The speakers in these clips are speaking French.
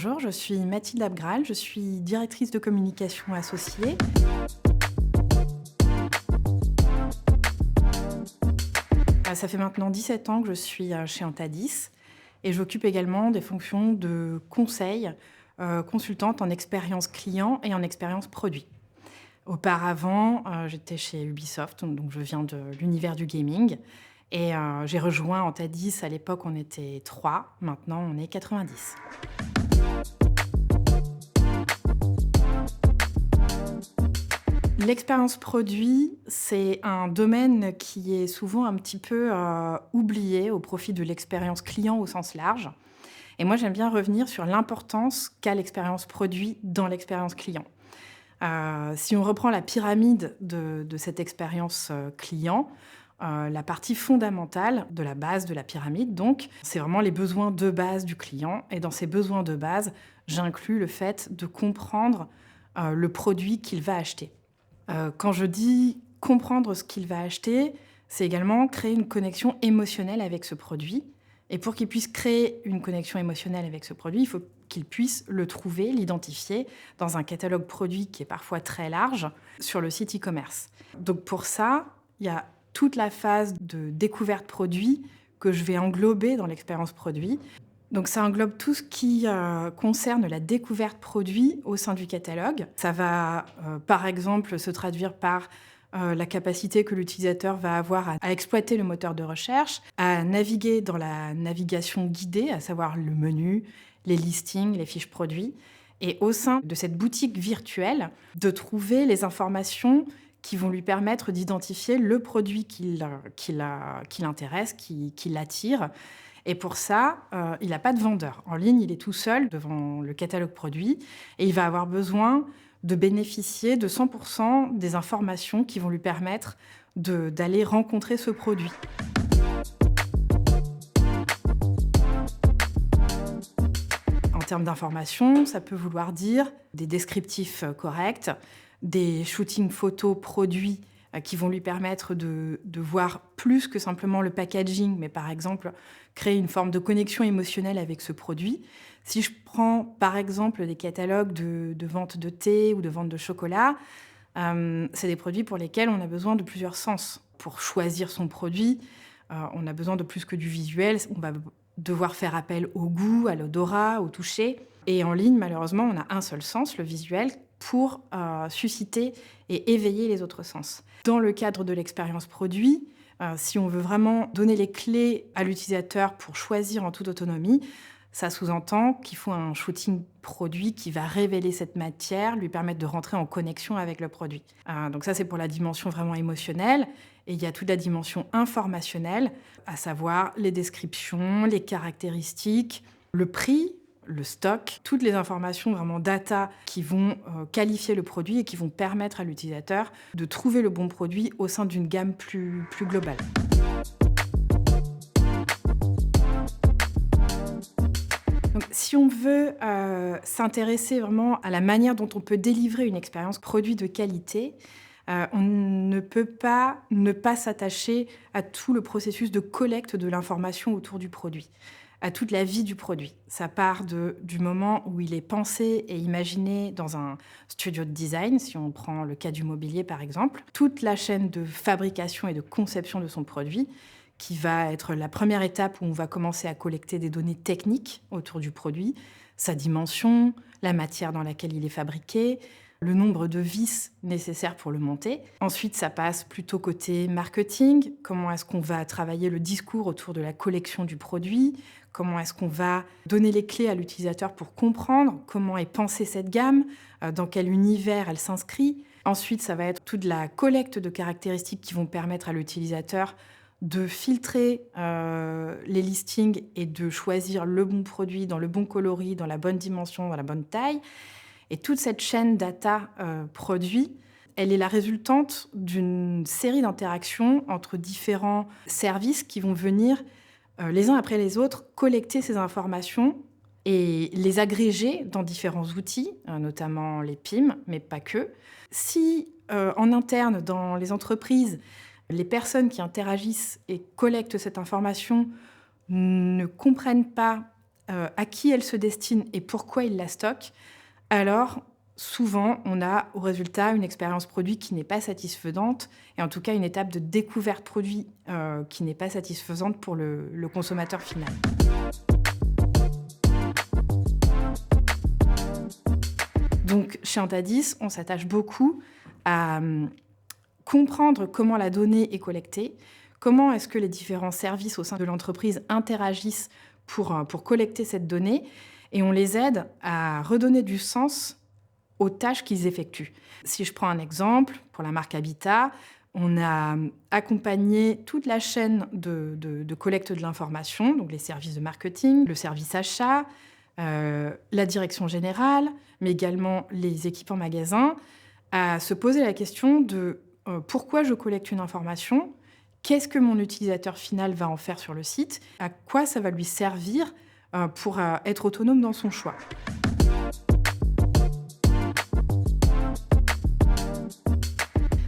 Bonjour, je suis Mathilde Abgral, je suis directrice de communication associée. Ça fait maintenant 17 ans que je suis chez Antadis et j'occupe également des fonctions de conseil, consultante en expérience client et en expérience produit. Auparavant, j'étais chez Ubisoft, donc je viens de l'univers du gaming et j'ai rejoint Antadis. À l'époque, on était 3, maintenant on est 90. L'expérience produit, c'est un domaine qui est souvent un petit peu oublié au profit de l'expérience client au sens large. Et moi, j'aime bien revenir sur l'importance qu'a l'expérience produit dans l'expérience client. Si on reprend la pyramide de cette expérience client, la partie fondamentale de la base de la pyramide, donc, c'est vraiment les besoins de base du client. Et dans ces besoins de base, j'inclus le fait de comprendre le produit qu'il va acheter. Quand je dis comprendre ce qu'il va acheter, c'est également créer une connexion émotionnelle avec ce produit. Et pour qu'il puisse créer une connexion émotionnelle avec ce produit, il faut qu'il puisse le trouver, l'identifier dans un catalogue produit qui est parfois très large sur le site e-commerce. Donc pour ça, il y a toute la phase de découverte produit que je vais englober dans l'expérience produit. Donc ça englobe tout ce qui concerne la découverte produit au sein du catalogue. Ça va par exemple se traduire par la capacité que l'utilisateur va avoir à exploiter le moteur de recherche, à naviguer dans la navigation guidée, à savoir le menu, les listings, les fiches produits, et au sein de cette boutique virtuelle, de trouver les informations qui vont lui permettre d'identifier le produit qui l'intéresse, qui l'attire. Et pour ça, il n'a pas de vendeur. En ligne, il est tout seul devant le catalogue produit et il va avoir besoin de bénéficier de 100% des informations qui vont lui permettre d'aller rencontrer ce produit. En termes d'informations, ça peut vouloir dire des descriptifs corrects, des shootings photos produits qui vont lui permettre de voir plus que simplement le packaging, mais par exemple créer une forme de connexion émotionnelle avec ce produit. Si je prends par exemple des catalogues de vente de thé ou de vente de chocolat, c'est des produits pour lesquels on a besoin de plusieurs sens. Pour choisir son produit, on a besoin de plus que du visuel. On va devoir faire appel au goût, à l'odorat, au toucher. Et en ligne, malheureusement, on a un seul sens, le visuel, pour susciter et éveiller les autres sens. Dans le cadre de l'expérience produit, si on veut vraiment donner les clés à l'utilisateur pour choisir en toute autonomie, ça sous-entend qu'il faut un shooting produit qui va révéler cette matière, lui permettre de rentrer en connexion avec le produit. Donc ça, c'est pour la dimension vraiment émotionnelle. Et il y a toute la dimension informationnelle, à savoir les descriptions, les caractéristiques, le prix, le stock, toutes les informations vraiment data qui vont qualifier le produit et qui vont permettre à l'utilisateur de trouver le bon produit au sein d'une gamme plus globale. Donc, si on veut s'intéresser vraiment à la manière dont on peut délivrer une expérience produit de qualité, on ne peut pas ne pas s'attacher à tout le processus de collecte de l'information autour du produit, à toute la vie du produit. Ça part du moment où il est pensé et imaginé dans un studio de design, si on prend le cas du mobilier par exemple, toute la chaîne de fabrication et de conception de son produit, qui va être la première étape où on va commencer à collecter des données techniques autour du produit, sa dimension, la matière dans laquelle il est fabriqué, le nombre de vis nécessaires pour le monter. Ensuite, ça passe plutôt côté marketing. Comment est-ce qu'on va travailler le discours autour de la collection du produit? Comment est-ce qu'on va donner les clés à l'utilisateur pour comprendre comment est pensée cette gamme, dans quel univers elle s'inscrit? Ensuite, ça va être toute la collecte de caractéristiques qui vont permettre à l'utilisateur de filtrer les listings et de choisir le bon produit dans le bon coloris, dans la bonne dimension, dans la bonne taille. Et toute cette chaîne data produit, elle est la résultante d'une série d'interactions entre différents services qui vont venir, les uns après les autres, collecter ces informations et les agréger dans différents outils, notamment les PIM, mais pas que. Si en interne, dans les entreprises, les personnes qui interagissent et collectent cette information ne comprennent pas à qui elle se destine et pourquoi il la stocke, alors souvent on a au résultat une expérience produit qui n'est pas satisfaisante et en tout cas une étape de découverte produit qui n'est pas satisfaisante pour le consommateur final. Donc chez Antadis, on s'attache beaucoup à comprendre comment la donnée est collectée, comment est-ce que les différents services au sein de l'entreprise interagissent pour collecter cette donnée, et on les aide à redonner du sens aux tâches qu'ils effectuent. Si je prends un exemple, pour la marque Habitat, on a accompagné toute la chaîne de collecte de l'information, donc les services de marketing, le service achat, la direction générale, mais également les équipes en magasin, à se poser la question de pourquoi je collecte une information, qu'est-ce que mon utilisateur final va en faire sur le site, à quoi ça va lui servir pour être autonome dans son choix.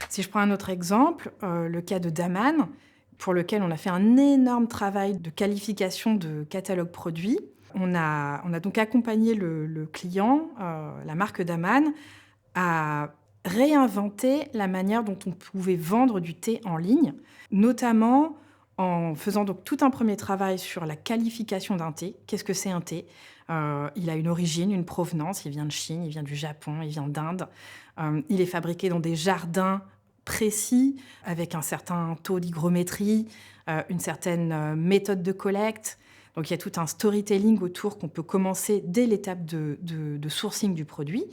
Si je prends un autre exemple, le cas de Daman, pour lequel on a fait un énorme travail de qualification de catalogue produit. On a donc accompagné le client, la marque Daman, à réinventer la manière dont on pouvait vendre du thé en ligne, notamment en faisant donc tout un premier travail sur la qualification d'un thé. Qu'est-ce que c'est un thé ? Il a une origine, une provenance, il vient de Chine, il vient du Japon, il vient d'Inde. Il est fabriqué dans des jardins précis, avec un certain taux d'hygrométrie, une certaine méthode de collecte. Donc il y a tout un storytelling autour qu'on peut commencer dès l'étape de sourcing du produit.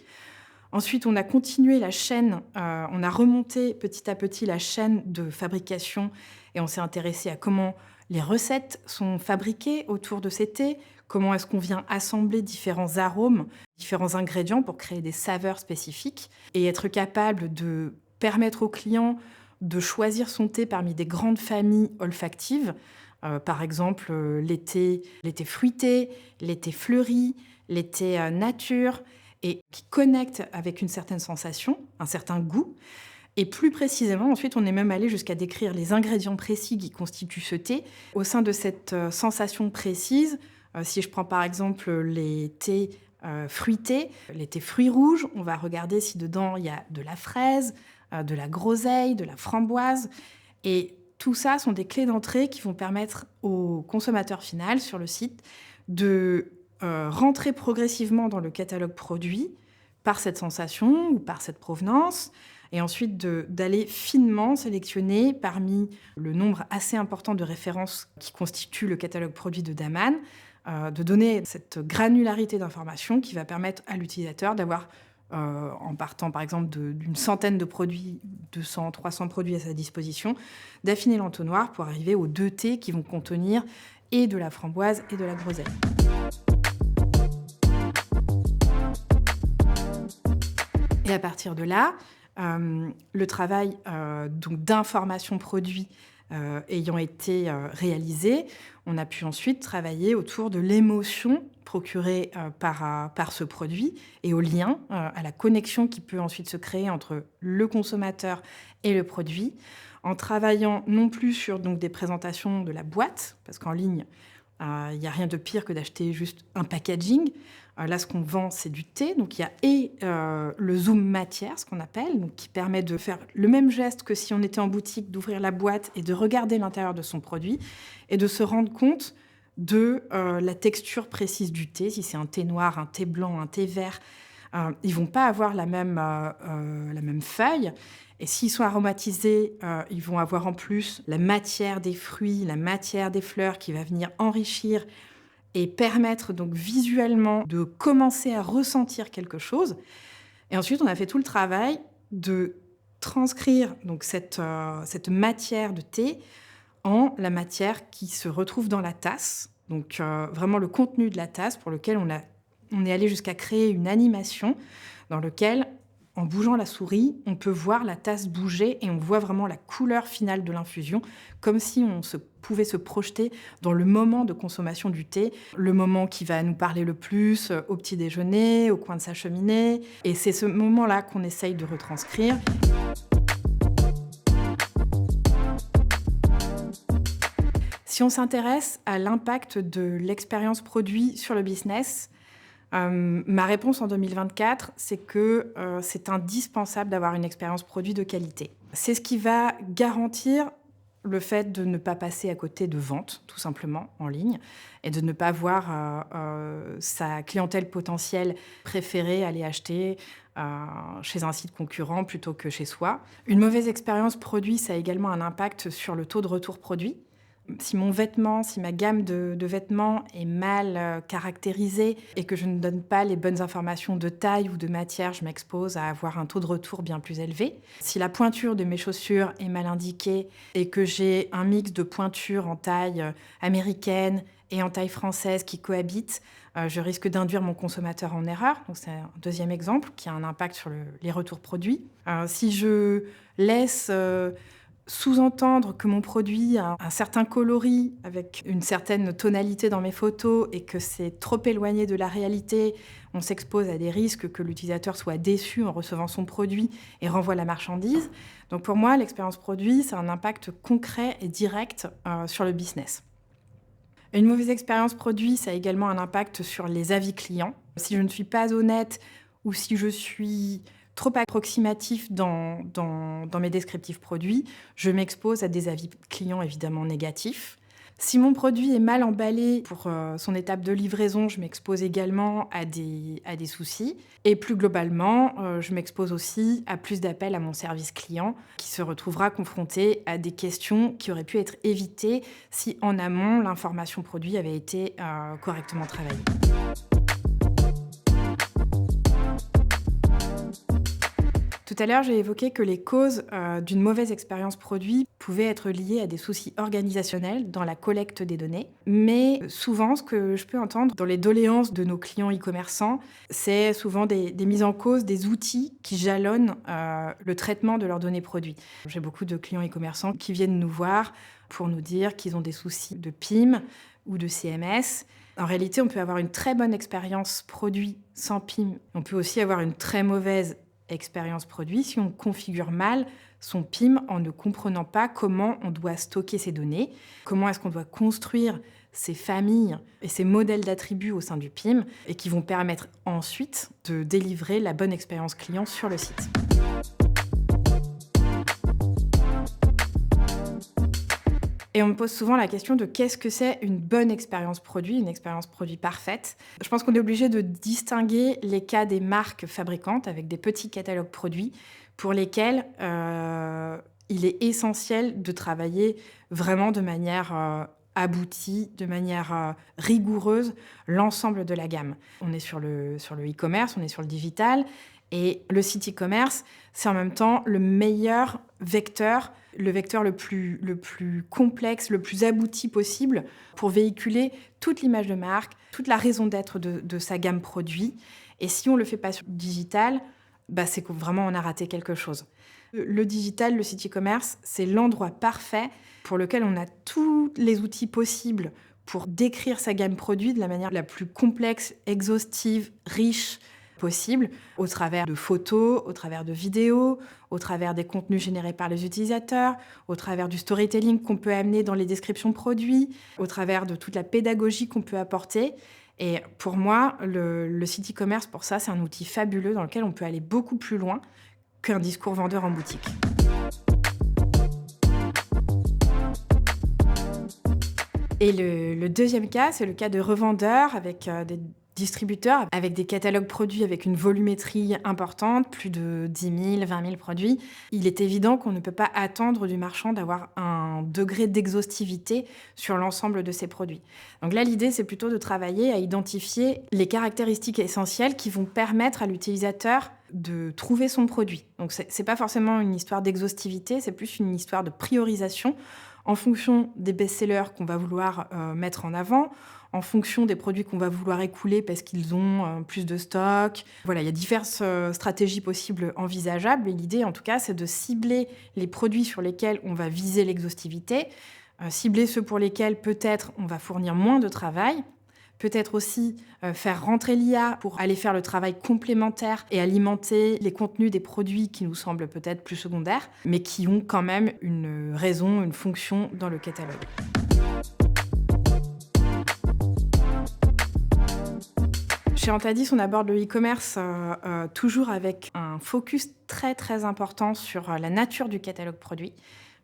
Ensuite, on a continué la chaîne, on a remonté petit à petit la chaîne de fabrication et on s'est intéressé à comment les recettes sont fabriquées autour de ces thés, comment est-ce qu'on vient assembler différents arômes, différents ingrédients pour créer des saveurs spécifiques et être capable de permettre au client de choisir son thé parmi des grandes familles olfactives, par exemple les thés fruités, les thés fleuris, les thés nature, et qui connectent avec une certaine sensation, un certain goût. Et plus précisément, ensuite, on est même allé jusqu'à décrire les ingrédients précis qui constituent ce thé. Au sein de cette sensation précise, si je prends par exemple les thés fruités, les thés fruits rouges, on va regarder si dedans il y a de la fraise, de la groseille, de la framboise. Et tout ça sont des clés d'entrée qui vont permettre au consommateur final sur le site de rentrer progressivement dans le catalogue produit par cette sensation ou par cette provenance, et ensuite d'aller finement sélectionner parmi le nombre assez important de références qui constituent le catalogue produit de Daman, de donner cette granularité d'informations qui va permettre à l'utilisateur d'avoir, en partant par exemple d'une centaine de produits, 200, 300 produits à sa disposition, d'affiner l'entonnoir pour arriver aux 2 thés qui vont contenir et de la framboise et de la groseille. Et à partir de là, le travail donc d'information produit ayant été réalisé, on a pu ensuite travailler autour de l'émotion procurée par ce produit et au lien, à la connexion qui peut ensuite se créer entre le consommateur et le produit, en travaillant non plus sur donc, des présentations de la boîte, parce qu'en ligne, il n'y a rien de pire que d'acheter juste un packaging. Là, ce qu'on vend, c'est du thé. Donc, il y a le zoom matière, ce qu'on appelle, donc, qui permet de faire le même geste que si on était en boutique, d'ouvrir la boîte et de regarder l'intérieur de son produit et de se rendre compte de la texture précise du thé. Si c'est un thé noir, un thé blanc, un thé vert, ils ne vont pas avoir la même feuille. Et s'ils sont aromatisés, ils vont avoir en plus la matière des fruits, la matière des fleurs qui va venir enrichir et permettre donc visuellement de commencer à ressentir quelque chose. Et ensuite, on a fait tout le travail de transcrire donc cette matière de thé en la matière qui se retrouve dans la tasse. Donc vraiment le contenu de la tasse pour lequel on est allé jusqu'à créer une animation dans lequel, en bougeant la souris, on peut voir la tasse bouger et on voit vraiment la couleur finale de l'infusion, comme si on pouvait se projeter dans le moment de consommation du thé, le moment qui va nous parler le plus au petit déjeuner, au coin de sa cheminée. Et c'est ce moment-là qu'on essaye de retranscrire. Si Si on s'intéresse à l'impact de l'expérience produit sur le business, ma réponse en 2024, c'est que c'est indispensable d'avoir une expérience produit de qualité. C'est ce qui va garantir le fait de ne pas passer à côté de ventes, tout simplement, en ligne, et de ne pas voir sa clientèle potentielle préférée aller acheter chez un site concurrent plutôt que chez soi. Une mauvaise expérience produit, ça a également un impact sur le taux de retour produit. Si mon vêtement, si ma gamme de vêtements est mal caractérisée et que je ne donne pas les bonnes informations de taille ou de matière, je m'expose à avoir un taux de retour bien plus élevé. Si la pointure de mes chaussures est mal indiquée et que j'ai un mix de pointures en taille américaine et en taille française qui cohabitent, je risque d'induire mon consommateur en erreur. Donc c'est un deuxième exemple qui a un impact sur les retours produits. Si je laisse sous-entendre que mon produit a un certain coloris avec une certaine tonalité dans mes photos et que c'est trop éloigné de la réalité, on s'expose à des risques que l'utilisateur soit déçu en recevant son produit et renvoie la marchandise. Donc pour moi, l'expérience produit, c'est un impact concret et direct sur le business. Une mauvaise expérience produit, ça a également un impact sur les avis clients. Si je ne suis pas honnête ou si je suis trop approximatif dans mes descriptifs produits, je m'expose à des avis clients évidemment négatifs. Si mon produit est mal emballé pour son étape de livraison, je m'expose également à des soucis. Et plus globalement, je m'expose aussi à plus d'appels à mon service client qui se retrouvera confronté à des questions qui auraient pu être évitées si en amont, l'information produit avait été correctement travaillée. Tout à l'heure, j'ai évoqué que les causes d'une mauvaise expérience produit pouvaient être liées à des soucis organisationnels dans la collecte des données. Mais souvent, ce que je peux entendre dans les doléances de nos clients e-commerçants, c'est souvent des mises en cause des outils qui jalonnent le traitement de leurs données produits. J'ai beaucoup de clients e-commerçants qui viennent nous voir pour nous dire qu'ils ont des soucis de PIM ou de CMS. En réalité, on peut avoir une très bonne expérience produit sans PIM. On peut aussi avoir une très mauvaise expérience produit si on configure mal son PIM en ne comprenant pas comment on doit stocker ses données, comment est-ce qu'on doit construire ces familles et ces modèles d'attributs au sein du PIM et qui vont permettre ensuite de délivrer la bonne expérience client sur le site. Et on me pose souvent la question de qu'est-ce que c'est une bonne expérience produit, une expérience produit parfaite. Je pense qu'on est obligé de distinguer les cas des marques fabricantes avec des petits catalogues produits pour lesquels il est essentiel de travailler vraiment de manière aboutie, de manière rigoureuse, l'ensemble de la gamme. On est sur le e-commerce, on est sur le digital. Et le site e-commerce, c'est en même temps le meilleur vecteur, le vecteur le plus complexe, le plus abouti possible pour véhiculer toute l'image de marque, toute la raison d'être de sa gamme produit. Et si on ne le fait pas sur le digital, c'est que vraiment on a raté quelque chose. Le digital, le site e-commerce, c'est l'endroit parfait pour lequel on a tous les outils possibles pour décrire sa gamme produit de la manière la plus complexe, exhaustive, riche possible, au travers de photos, au travers de vidéos, au travers des contenus générés par les utilisateurs, au travers du storytelling qu'on peut amener dans les descriptions produits, au travers de toute la pédagogie qu'on peut apporter. Et pour moi, le site e-commerce, pour ça, c'est un outil fabuleux dans lequel on peut aller beaucoup plus loin qu'un discours vendeur en boutique. Et le deuxième cas, c'est le cas de revendeurs avec des distributeurs, avec des catalogues produits avec une volumétrie importante, plus de 10 000, 20 000 produits. Il est évident qu'on ne peut pas attendre du marchand d'avoir un degré d'exhaustivité sur l'ensemble de ses produits. Donc là, l'idée, c'est plutôt de travailler à identifier les caractéristiques essentielles qui vont permettre à l'utilisateur de trouver son produit. Donc c'est pas forcément une histoire d'exhaustivité, c'est plus une histoire de priorisation en fonction des best-sellers qu'on va vouloir mettre en avant, en fonction des produits qu'on va vouloir écouler parce qu'ils ont plus de stock. Voilà, il y a diverses stratégies possibles envisageables. Et l'idée, en tout cas, c'est de cibler les produits sur lesquels on va viser l'exhaustivité, cibler ceux pour lesquels peut-être on va fournir moins de travail, peut-être aussi faire rentrer l'IA pour aller faire le travail complémentaire et alimenter les contenus des produits qui nous semblent peut-être plus secondaires, mais qui ont quand même une raison, une fonction dans le catalogue. Chez Antadis, on aborde le e-commerce, toujours avec un focus très, très important sur, la nature du catalogue produit.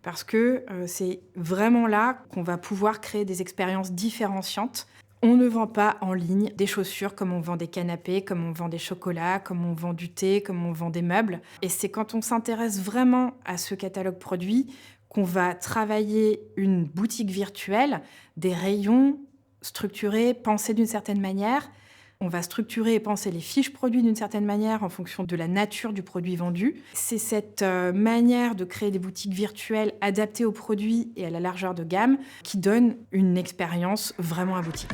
Parce que, c'est vraiment là qu'on va pouvoir créer des expériences différenciantes. On ne vend pas en ligne des chaussures comme on vend des canapés, comme on vend des chocolats, comme on vend du thé, comme on vend des meubles. Et c'est quand on s'intéresse vraiment à ce catalogue produit qu'on va travailler une boutique virtuelle, des rayons structurés, pensés d'une certaine manière. On va structurer et penser les fiches produits d'une certaine manière en fonction de la nature du produit vendu. C'est cette manière de créer des boutiques virtuelles adaptées aux produits et à la largeur de gamme qui donne une expérience vraiment aboutie.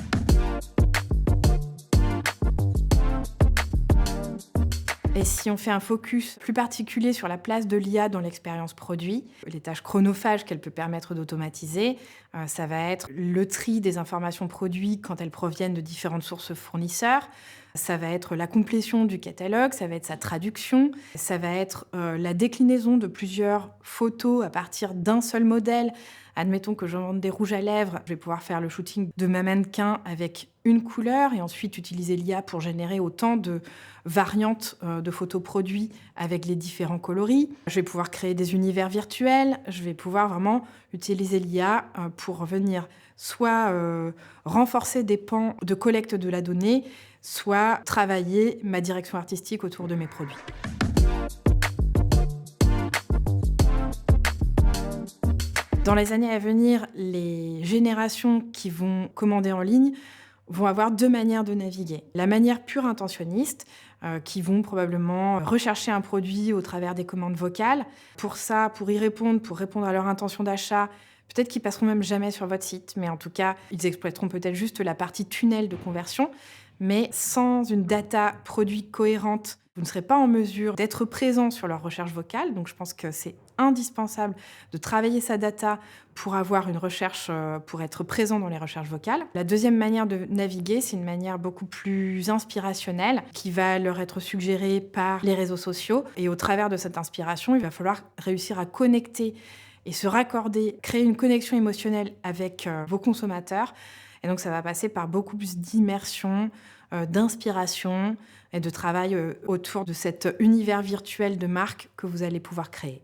Et si on fait un focus plus particulier sur la place de l'IA dans l'expérience produit, les tâches chronophages qu'elle peut permettre d'automatiser, ça va être le tri des informations produits quand elles proviennent de différentes sources fournisseurs, ça va être la complétion du catalogue, ça va être sa traduction, ça va être la déclinaison de plusieurs photos à partir d'un seul modèle. Admettons que je vende des rouges à lèvres, je vais pouvoir faire le shooting de ma mannequin avec une couleur et ensuite utiliser l'IA pour générer autant de variantes de photos produits avec les différents coloris. Je vais pouvoir créer des univers virtuels, je vais pouvoir vraiment utiliser l'IA pour venir soit renforcer des pans de collecte de la donnée, soit travailler ma direction artistique autour de mes produits. Dans les années à venir, les générations qui vont commander en ligne vont avoir deux manières de naviguer. La manière pure intentionniste, qui vont probablement rechercher un produit au travers des commandes vocales. Pour ça, pour y répondre, pour répondre à leur intention d'achat, peut-être qu'ils passeront même jamais sur votre site, mais en tout cas, ils exploiteront peut-être juste la partie tunnel de conversion. Mais sans une data produit cohérente, vous ne serez pas en mesure d'être présent sur leur recherche vocale. Donc je pense que c'est indispensable de travailler sa data pour avoir une recherche, pour être présent dans les recherches vocales. La deuxième manière de naviguer, c'est une manière beaucoup plus inspirationnelle qui va leur être suggérée par les réseaux sociaux. Et au travers de cette inspiration, il va falloir réussir à connecter et se raccorder, créer une connexion émotionnelle avec vos consommateurs. Et donc ça va passer par beaucoup plus d'immersion, d'inspiration et de travail autour de cet univers virtuel de marque que vous allez pouvoir créer.